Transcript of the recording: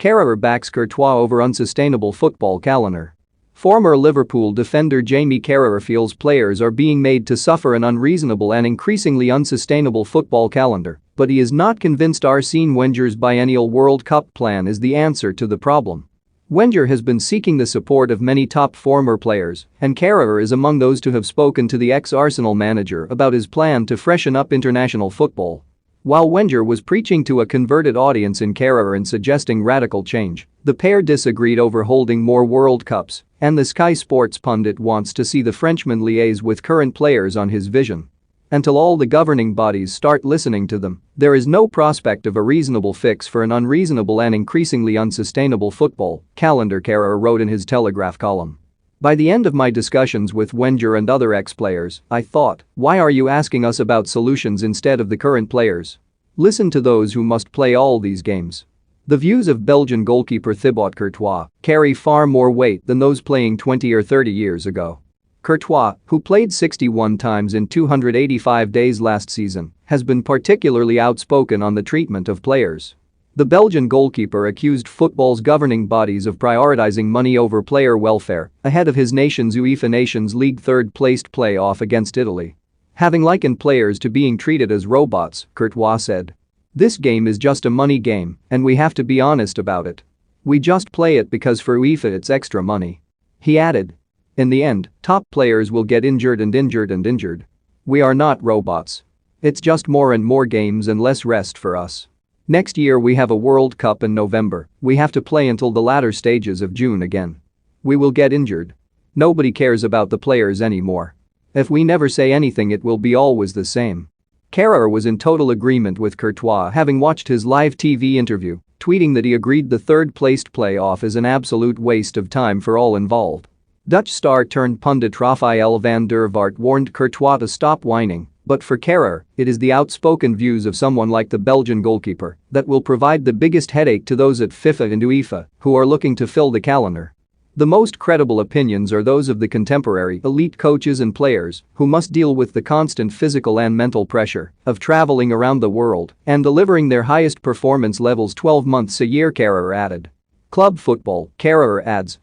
Carragher backs Courtois over unsustainable football calendar. Former Liverpool defender Jamie Carragher feels players are being made to suffer an unreasonable and increasingly unsustainable football calendar, but he is not convinced Arsene Wenger's biennial World Cup plan is the answer to the problem. Wenger has been seeking the support of many top former players, and Carragher is among those to have spoken to the ex-Arsenal manager about his plan to freshen up international football. While Wenger was preaching to a converted audience in Carragher and suggesting radical change, the pair disagreed over holding more World Cups, and the Sky Sports pundit wants to see the Frenchman liaise with current players on his vision. Until all the governing bodies start listening to them, there is no prospect of a reasonable fix for an unreasonable and increasingly unsustainable football calendar, Carragher wrote in his Telegraph column. By the end of my discussions with Wenger and other ex-players, I thought, why are you asking us about solutions instead of the current players? Listen to those who must play all these games. The views of Belgian goalkeeper Thibaut Courtois carry far more weight than those playing 20 or 30 years ago. Courtois, who played 61 times in 285 days last season, has been particularly outspoken on the treatment of players. The Belgian goalkeeper accused football's governing bodies of prioritizing money over player welfare ahead of his nation's UEFA Nations League third-placed play-off against Italy. Having likened players to being treated as robots, Courtois said, "This game is just a money game, and we have to be honest about it. We just play it because for UEFA it's extra money." He added, "In the end, top players will get injured and injured and injured. We are not robots. It's just more and more games and less rest for us. Next year we have a World Cup in November, we have to play until the latter stages of June again. We will get injured. Nobody cares about the players anymore. If we never say anything it will be always the same." Carragher was in total agreement with Courtois, having watched his live TV interview, tweeting that he agreed the third-placed play-off is an absolute waste of time for all involved. Dutch star-turned-pundit Rafael van der Vaart warned Courtois to stop whining, but for Carragher, it is the outspoken views of someone like the Belgian goalkeeper that will provide the biggest headache to those at FIFA and UEFA who are looking to fill the calendar. The most credible opinions are those of the contemporary elite coaches and players who must deal with the constant physical and mental pressure of traveling around the world and delivering their highest performance levels 12 months a year, Carragher added. Club football, Carragher adds,